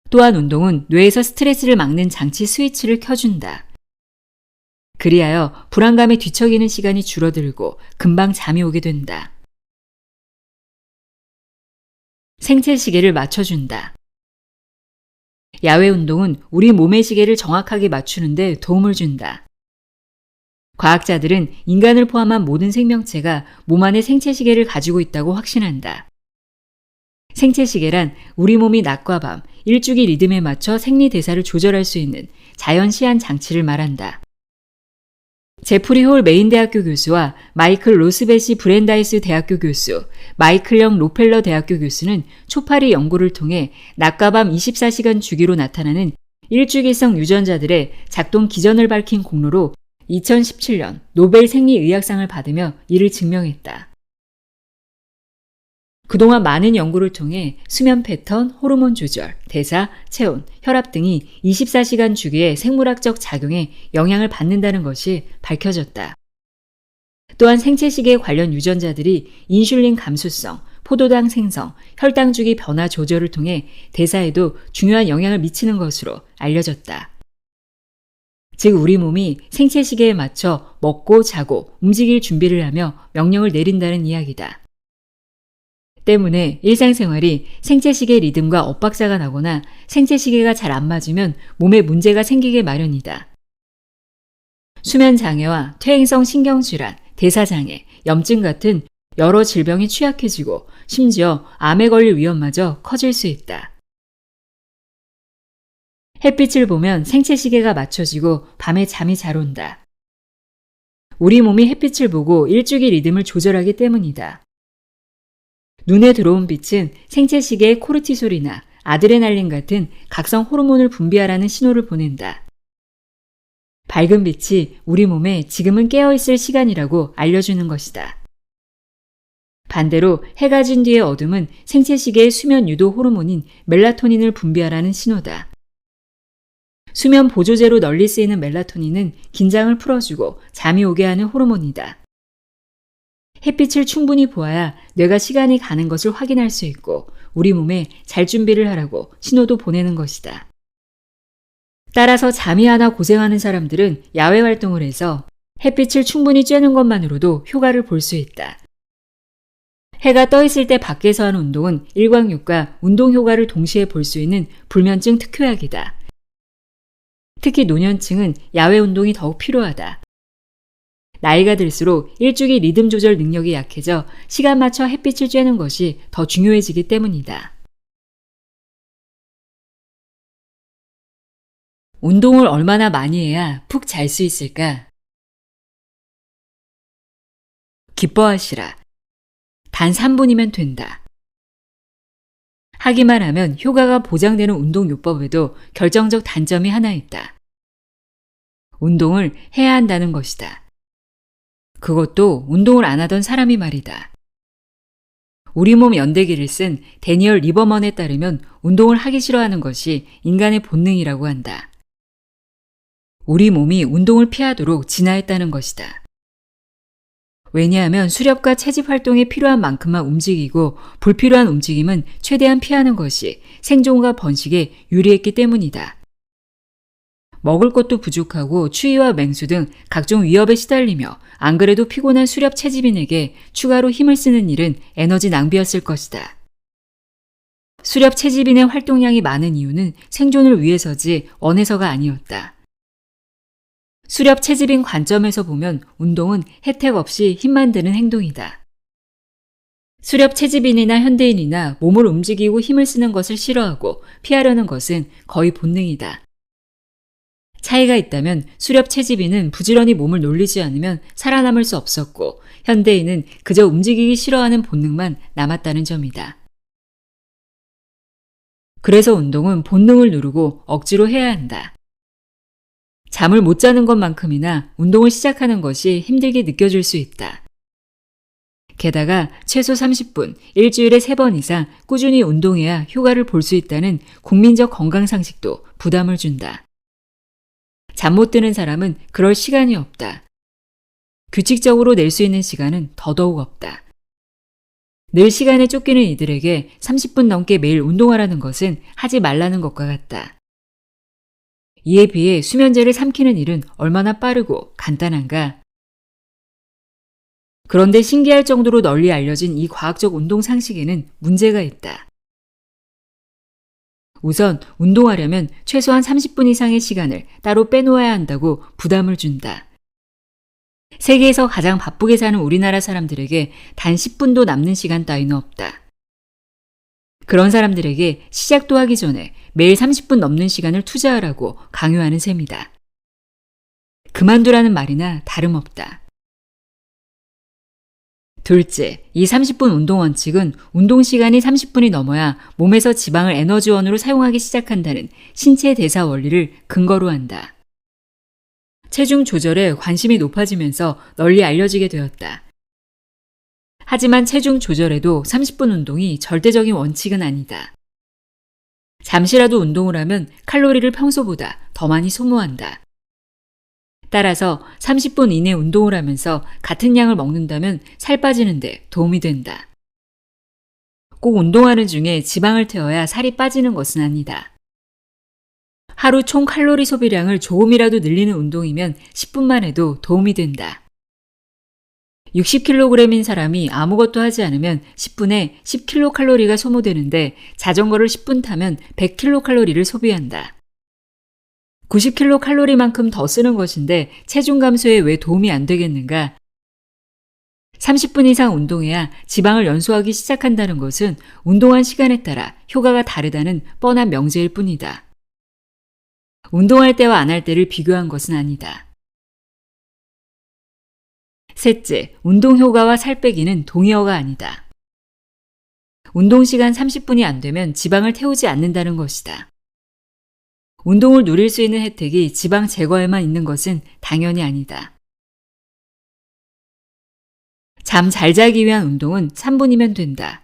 또한 운동은 뇌에서 스트레스를 막는 장치 스위치를 켜준다. 그리하여 불안감에 뒤척이는 시간이 줄어들고 금방 잠이 오게 된다. 생체 시계를 맞춰준다. 야외 운동은 우리 몸의 시계를 정확하게 맞추는데 도움을 준다. 과학자들은 인간을 포함한 모든 생명체가 몸 안에 생체 시계를 가지고 있다고 확신한다. 생체 시계란 우리 몸이 낮과 밤, 일주기 리듬에 맞춰 생리 대사를 조절할 수 있는 자연 시한 장치를 말한다. 제프리 홀 메인대학교 교수와 마이클 로스베시 브랜다이스 대학교 교수, 마이클 영 로펠러 대학교 교수는 초파리 연구를 통해 낮과 밤 24시간 주기로 나타나는 일주기성 유전자들의 작동 기전을 밝힌 공로로 2017년 노벨 생리의학상을 받으며 이를 증명했다. 그동안 많은 연구를 통해 수면 패턴, 호르몬 조절, 대사, 체온, 혈압 등이 24시간 주기의 생물학적 작용에 영향을 받는다는 것이 밝혀졌다. 또한 생체시계 관련 유전자들이 인슐린 감수성, 포도당 생성, 혈당 주기 변화 조절을 통해 대사에도 중요한 영향을 미치는 것으로 알려졌다. 즉 우리 몸이 생체시계에 맞춰 먹고 자고 움직일 준비를 하며 명령을 내린다는 이야기다. 때문에 일상생활이 생체시계 리듬과 엇박자가 나거나 생체시계가 잘 안 맞으면 몸에 문제가 생기게 마련이다. 수면장애와 퇴행성 신경질환, 대사장애, 염증 같은 여러 질병이 취약해지고 심지어 암에 걸릴 위험마저 커질 수 있다. 햇빛을 보면 생체시계가 맞춰지고 밤에 잠이 잘 온다. 우리 몸이 햇빛을 보고 일주기 리듬을 조절하기 때문이다. 눈에 들어온 빛은 생체시계에 코르티솔이나 아드레날린 같은 각성 호르몬을 분비하라는 신호를 보낸다. 밝은 빛이 우리 몸에 지금은 깨어있을 시간이라고 알려주는 것이다. 반대로 해가 진 뒤의 어둠은 생체시계의 수면 유도 호르몬인 멜라토닌을 분비하라는 신호다. 수면 보조제로 널리 쓰이는 멜라토닌은 긴장을 풀어주고 잠이 오게 하는 호르몬이다. 햇빛을 충분히 보아야 뇌가 시간이 가는 것을 확인할 수 있고 우리 몸에 잘 준비를 하라고 신호도 보내는 것이다. 따라서 잠이 안 와 고생하는 사람들은 야외 활동을 해서 햇빛을 충분히 쬐는 것만으로도 효과를 볼 수 있다. 해가 떠 있을 때 밖에서 하는 운동은 일광욕과 운동 효과를 동시에 볼 수 있는 불면증 특효약이다. 특히 노년층은 야외 운동이 더욱 필요하다. 나이가 들수록 일주기 리듬 조절 능력이 약해져 시간 맞춰 햇빛을 쬐는 것이 더 중요해지기 때문이다. 운동을 얼마나 많이 해야 푹 잘 수 있을까? 기뻐하시라. 단 3분이면 된다. 하기만 하면 효과가 보장되는 운동요법에도 결정적 단점이 하나 있다. 운동을 해야 한다는 것이다. 그것도 운동을 안 하던 사람이 말이다. 우리 몸 연대기를 쓴 데니얼 리버먼에 따르면 운동을 하기 싫어하는 것이 인간의 본능이라고 한다. 우리 몸이 운동을 피하도록 진화했다는 것이다. 왜냐하면 수렵과 채집 활동에 필요한 만큼만 움직이고 불필요한 움직임은 최대한 피하는 것이 생존과 번식에 유리했기 때문이다. 먹을 것도 부족하고 추위와 맹수 등 각종 위협에 시달리며 안 그래도 피곤한 수렵 채집인에게 추가로 힘을 쓰는 일은 에너지 낭비였을 것이다. 수렵 채집인의 활동량이 많은 이유는 생존을 위해서지 원해서가 아니었다. 수렵 채집인 관점에서 보면 운동은 혜택 없이 힘만 드는 행동이다. 수렵 채집인이나 현대인이나 몸을 움직이고 힘을 쓰는 것을 싫어하고 피하려는 것은 거의 본능이다. 차이가 있다면 수렵 채집인은 부지런히 몸을 놀리지 않으면 살아남을 수 없었고 현대인은 그저 움직이기 싫어하는 본능만 남았다는 점이다. 그래서 운동은 본능을 누르고 억지로 해야 한다. 잠을 못 자는 것만큼이나 운동을 시작하는 것이 힘들게 느껴질 수 있다. 게다가 최소 30분, 일주일에 3번 이상 꾸준히 운동해야 효과를 볼 수 있다는 국민적 건강상식도 부담을 준다. 잠 못 드는 사람은 그럴 시간이 없다. 규칙적으로 낼 수 있는 시간은 더더욱 없다. 늘 시간에 쫓기는 이들에게 30분 넘게 매일 운동하라는 것은 하지 말라는 것과 같다. 이에 비해 수면제를 삼키는 일은 얼마나 빠르고 간단한가? 그런데 신기할 정도로 널리 알려진 이 과학적 운동 상식에는 문제가 있다. 우선 운동하려면 최소한 30분 이상의 시간을 따로 빼놓아야 한다고 부담을 준다. 세계에서 가장 바쁘게 사는 우리나라 사람들에게 단 10분도 남는 시간 따위는 없다. 그런 사람들에게 시작도 하기 전에 매일 30분 넘는 시간을 투자하라고 강요하는 셈이다. 그만두라는 말이나 다름없다. 둘째, 이 30분 운동 원칙은 운동 시간이 30분이 넘어야 몸에서 지방을 에너지원으로 사용하기 시작한다는 신체 대사 원리를 근거로 한다. 체중 조절에 관심이 높아지면서 널리 알려지게 되었다. 하지만 체중 조절에도 30분 운동이 절대적인 원칙은 아니다. 잠시라도 운동을 하면 칼로리를 평소보다 더 많이 소모한다. 따라서 30분 이내 운동을 하면서 같은 양을 먹는다면 살 빠지는 데 도움이 된다. 꼭 운동하는 중에 지방을 태워야 살이 빠지는 것은 아니다. 하루 총 칼로리 소비량을 조금이라도 늘리는 운동이면 10분만 해도 도움이 된다. 60kg인 사람이 아무것도 하지 않으면 10분에 10kcal 소모되는데 자전거를 10분 타면 100kcal를 소비한다. 90kcal만큼 더 쓰는 것인데 체중 감소에 왜 도움이 안 되겠는가? 30분 이상 운동해야 지방을 연소하기 시작한다는 것은 운동한 시간에 따라 효과가 다르다는 뻔한 명제일 뿐이다. 운동할 때와 안 할 때를 비교한 것은 아니다. 셋째, 운동 효과와 살 빼기는 동의어가 아니다. 운동 시간 30분이 안 되면 지방을 태우지 않는다는 것이다. 운동을 누릴 수 있는 혜택이 지방 제거에만 있는 것은 당연히 아니다. 잠 잘 자기 위한 운동은 3분이면 된다.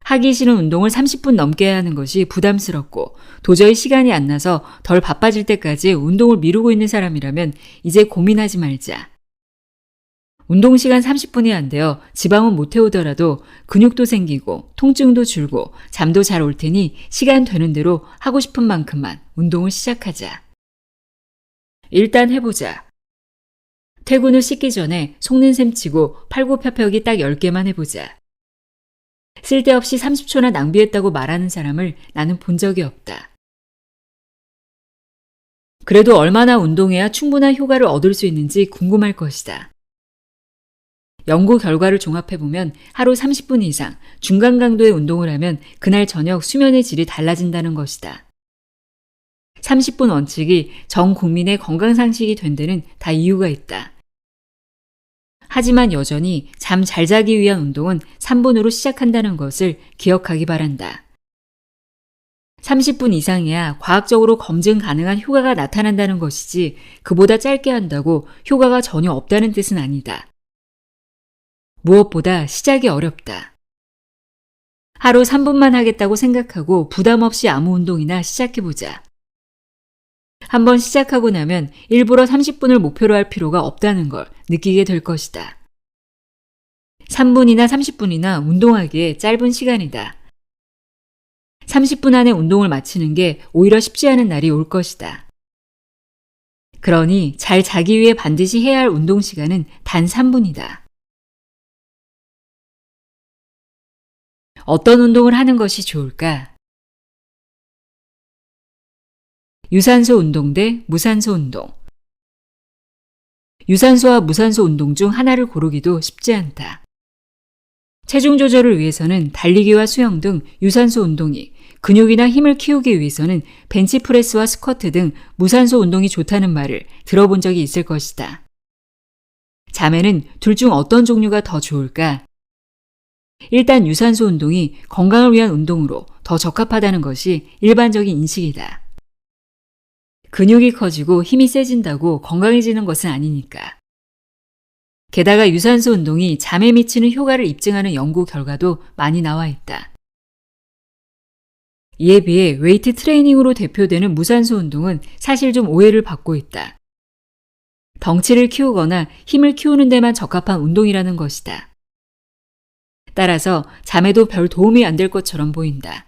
하기 싫은 운동을 30분 넘게 해야 하는 것이 부담스럽고 도저히 시간이 안 나서 덜 바빠질 때까지 운동을 미루고 있는 사람이라면 이제 고민하지 말자. 운동 시간 30분이 안 되어 지방은 못 태우더라도 근육도 생기고 통증도 줄고 잠도 잘 올 테니 시간 되는 대로 하고 싶은 만큼만 운동을 시작하자. 일단 해보자. 퇴근 후 씻기 전에 속는 셈 치고 팔굽혀펴기 딱 10개만 해보자. 쓸데없이 30초나 낭비했다고 말하는 사람을 나는 본 적이 없다. 그래도 얼마나 운동해야 충분한 효과를 얻을 수 있는지 궁금할 것이다. 연구 결과를 종합해보면 하루 30분 이상 중간 강도의 운동을 하면 그날 저녁 수면의 질이 달라진다는 것이다. 30분 원칙이 전 국민의 건강상식이 된 데는 다 이유가 있다. 하지만 여전히 잠 잘 자기 위한 운동은 3분으로 시작한다는 것을 기억하기 바란다. 30분 이상이야 과학적으로 검증 가능한 효과가 나타난다는 것이지 그보다 짧게 한다고 효과가 전혀 없다는 뜻은 아니다. 무엇보다 시작이 어렵다. 하루 3분만 하겠다고 생각하고 부담 없이 아무 운동이나 시작해보자. 한번 시작하고 나면 일부러 30분을 목표로 할 필요가 없다는 걸 느끼게 될 것이다. 3분이나 30분이나 운동하기에 짧은 시간이다. 30분 안에 운동을 마치는 게 오히려 쉽지 않은 날이 올 것이다. 그러니 잘 자기 위해 반드시 해야 할 운동 시간은 단 3분이다. 어떤 운동을 하는 것이 좋을까? 유산소 운동 대 무산소 운동. 유산소와 무산소 운동 중 하나를 고르기도 쉽지 않다. 체중 조절을 위해서는 달리기와 수영 등 유산소 운동이, 근육이나 힘을 키우기 위해서는 벤치프레스와 스쿼트 등 무산소 운동이 좋다는 말을 들어본 적이 있을 것이다. 자매는 둘 중 어떤 종류가 더 좋을까? 일단 유산소 운동이 건강을 위한 운동으로 더 적합하다는 것이 일반적인 인식이다. 근육이 커지고 힘이 세진다고 건강해지는 것은 아니니까. 게다가 유산소 운동이 잠에 미치는 효과를 입증하는 연구 결과도 많이 나와 있다. 이에 비해 웨이트 트레이닝으로 대표되는 무산소 운동은 사실 좀 오해를 받고 있다. 덩치를 키우거나 힘을 키우는 데만 적합한 운동이라는 것이다. 따라서 잠에도 별 도움이 안 될 것처럼 보인다.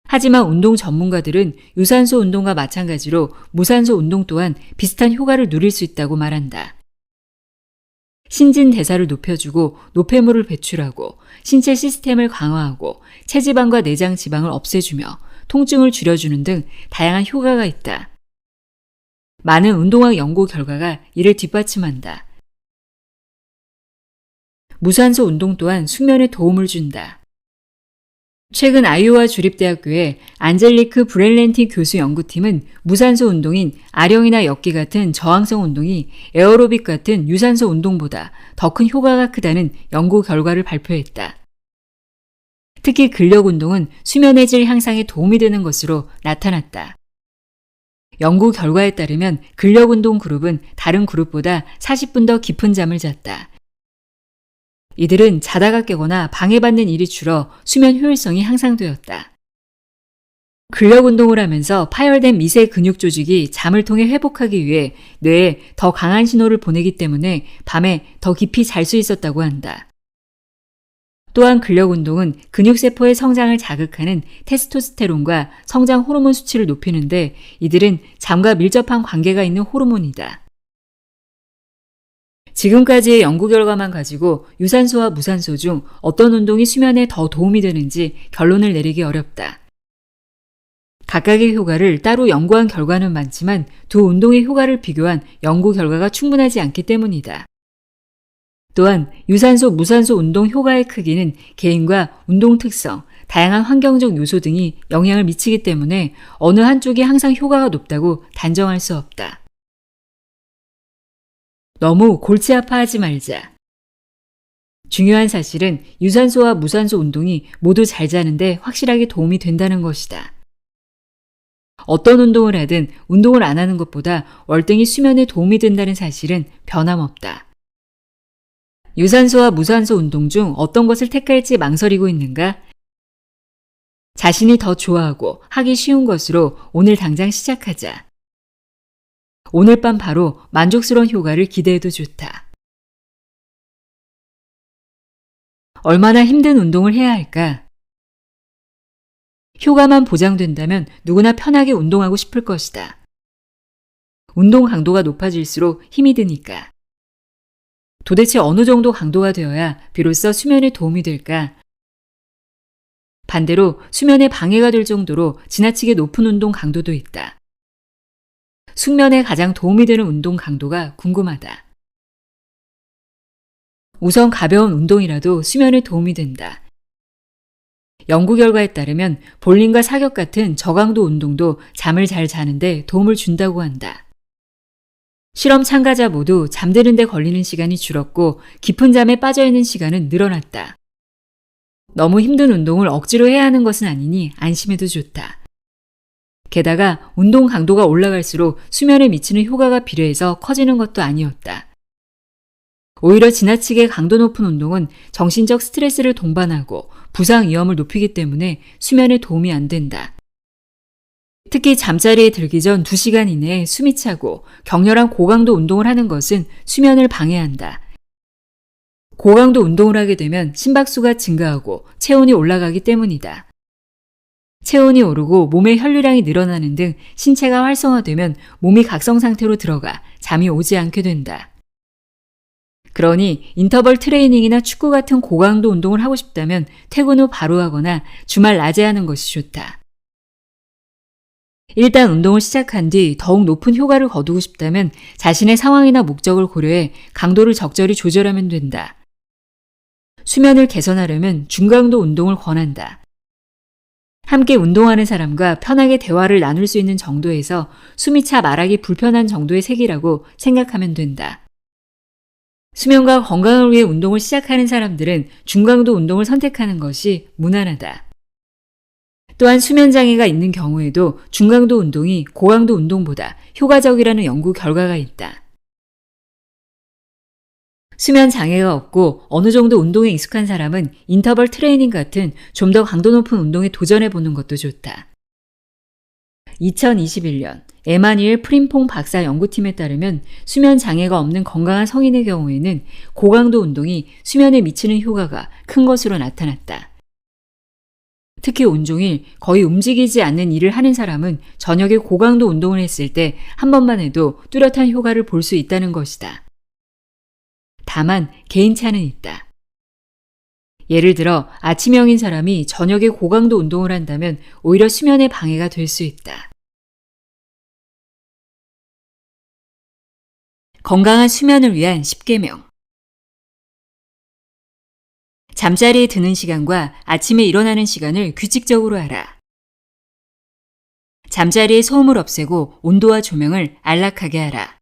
하지만 운동 전문가들은 유산소 운동과 마찬가지로 무산소 운동 또한 비슷한 효과를 누릴 수 있다고 말한다. 신진대사를 높여주고 노폐물을 배출하고 신체 시스템을 강화하고 체지방과 내장 지방을 없애주며 통증을 줄여주는 등 다양한 효과가 있다. 많은 운동학 연구 결과가 이를 뒷받침한다. 무산소 운동 또한 숙면에 도움을 준다. 최근 아이오와 주립대학교의 안젤리크 브렐렌티 교수 연구팀은 무산소 운동인 아령이나 역기 같은 저항성 운동이 에어로빅 같은 유산소 운동보다 더 큰 효과가 크다는 연구 결과를 발표했다. 특히 근력 운동은 수면의 질 향상에 도움이 되는 것으로 나타났다. 연구 결과에 따르면 근력 운동 그룹은 다른 그룹보다 40분 더 깊은 잠을 잤다. 이들은 자다가 깨거나 방해받는 일이 줄어 수면 효율성이 향상되었다. 근력 운동을 하면서 파열된 미세 근육 조직이 잠을 통해 회복하기 위해 뇌에 더 강한 신호를 보내기 때문에 밤에 더 깊이 잘 수 있었다고 한다. 또한 근력 운동은 근육세포의 성장을 자극하는 테스토스테론과 성장 호르몬 수치를 높이는데 이들은 잠과 밀접한 관계가 있는 호르몬이다. 지금까지의 연구 결과만 가지고 유산소와 무산소 중 어떤 운동이 수면에 더 도움이 되는지 결론을 내리기 어렵다. 각각의 효과를 따로 연구한 결과는 많지만 두 운동의 효과를 비교한 연구 결과가 충분하지 않기 때문이다. 또한 유산소, 무산소 운동 효과의 크기는 개인과 운동 특성, 다양한 환경적 요소 등이 영향을 미치기 때문에 어느 한쪽이 항상 효과가 높다고 단정할 수 없다. 너무 골치 아파하지 말자. 중요한 사실은 유산소와 무산소 운동이 모두 잘 자는데 확실하게 도움이 된다는 것이다. 어떤 운동을 하든 운동을 안 하는 것보다 월등히 수면에 도움이 된다는 사실은 변함없다. 유산소와 무산소 운동 중 어떤 것을 택할지 망설이고 있는가? 자신이 더 좋아하고 하기 쉬운 것으로 오늘 당장 시작하자. 오늘 밤 바로 만족스러운 효과를 기대해도 좋다. 얼마나 힘든 운동을 해야 할까? 효과만 보장된다면 누구나 편하게 운동하고 싶을 것이다. 운동 강도가 높아질수록 힘이 드니까. 도대체 어느 정도 강도가 되어야 비로소 수면에 도움이 될까? 반대로 수면에 방해가 될 정도로 지나치게 높은 운동 강도도 있다. 숙면에 가장 도움이 되는 운동 강도가 궁금하다. 우선 가벼운 운동이라도 수면에 도움이 된다. 연구 결과에 따르면 볼링과 사격 같은 저강도 운동도 잠을 잘 자는데 도움을 준다고 한다. 실험 참가자 모두 잠드는 데 걸리는 시간이 줄었고 깊은 잠에 빠져있는 시간은 늘어났다. 너무 힘든 운동을 억지로 해야 하는 것은 아니니 안심해도 좋다. 게다가 운동 강도가 올라갈수록 수면에 미치는 효과가 비례해서 커지는 것도 아니었다. 오히려 지나치게 강도 높은 운동은 정신적 스트레스를 동반하고 부상 위험을 높이기 때문에 수면에 도움이 안 된다. 특히 잠자리에 들기 전 2시간 이내에 숨이 차고 격렬한 고강도 운동을 하는 것은 수면을 방해한다. 고강도 운동을 하게 되면 심박수가 증가하고 체온이 올라가기 때문이다. 체온이 오르고 몸의 혈류량이 늘어나는 등 신체가 활성화되면 몸이 각성 상태로 들어가 잠이 오지 않게 된다. 그러니 인터벌 트레이닝이나 축구 같은 고강도 운동을 하고 싶다면 퇴근 후 바로 하거나 주말 낮에 하는 것이 좋다. 일단 운동을 시작한 뒤 더욱 높은 효과를 거두고 싶다면 자신의 상황이나 목적을 고려해 강도를 적절히 조절하면 된다. 수면을 개선하려면 중강도 운동을 권한다. 함께 운동하는 사람과 편하게 대화를 나눌 수 있는 정도에서 숨이 차 말하기 불편한 정도의 색이라고 생각하면 된다. 수면과 건강을 위해 운동을 시작하는 사람들은 중강도 운동을 선택하는 것이 무난하다. 또한 수면장애가 있는 경우에도 중강도 운동이 고강도 운동보다 효과적이라는 연구 결과가 있다. 수면 장애가 없고 어느 정도 운동에 익숙한 사람은 인터벌 트레이닝 같은 좀 더 강도 높은 운동에 도전해보는 것도 좋다. 2021년 에마니엘 프림퐁 박사 연구팀에 따르면 수면 장애가 없는 건강한 성인의 경우에는 고강도 운동이 수면에 미치는 효과가 큰 것으로 나타났다. 특히 온종일 거의 움직이지 않는 일을 하는 사람은 저녁에 고강도 운동을 했을 때 한 번만 해도 뚜렷한 효과를 볼 수 있다는 것이다. 다만 개인차는 있다. 예를 들어 아침형인 사람이 저녁에 고강도 운동을 한다면 오히려 수면에 방해가 될 수 있다. 건강한 수면을 위한 10계명. 잠자리에 드는 시간과 아침에 일어나는 시간을 규칙적으로 하라. 잠자리의 소음을 없애고 온도와 조명을 안락하게 하라.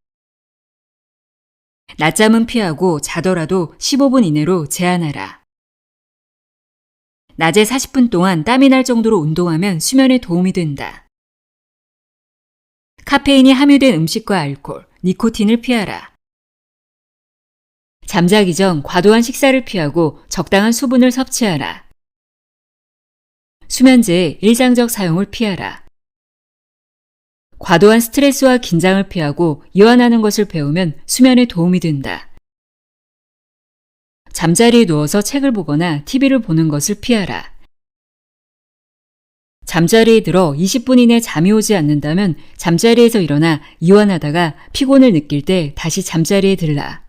낮잠은 피하고 자더라도 15분 이내로 제한하라. 낮에 40분 동안 땀이 날 정도로 운동하면 수면에 도움이 된다. 카페인이 함유된 음식과 알코올, 니코틴을 피하라. 잠자기 전 과도한 식사를 피하고 적당한 수분을 섭취하라. 수면제의 일상적 사용을 피하라. 과도한 스트레스와 긴장을 피하고 이완하는 것을 배우면 수면에 도움이 된다. 잠자리에 누워서 책을 보거나 TV를 보는 것을 피하라. 잠자리에 들어 20분 이내 잠이 오지 않는다면 잠자리에서 일어나 이완하다가 피곤을 느낄 때 다시 잠자리에 들라.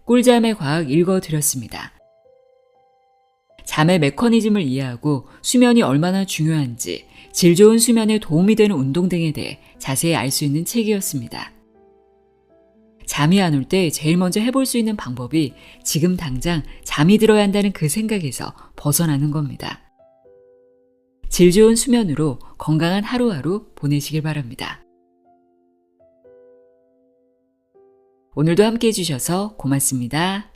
꿀잠의 과학 읽어드렸습니다. 잠의 메커니즘을 이해하고 수면이 얼마나 중요한지, 질 좋은 수면에 도움이 되는 운동 등에 대해 자세히 알 수 있는 책이었습니다. 잠이 안 올 때 제일 먼저 해볼 수 있는 방법이 지금 당장 잠이 들어야 한다는 그 생각에서 벗어나는 겁니다. 질 좋은 수면으로 건강한 하루하루 보내시길 바랍니다. 오늘도 함께 해주셔서 고맙습니다.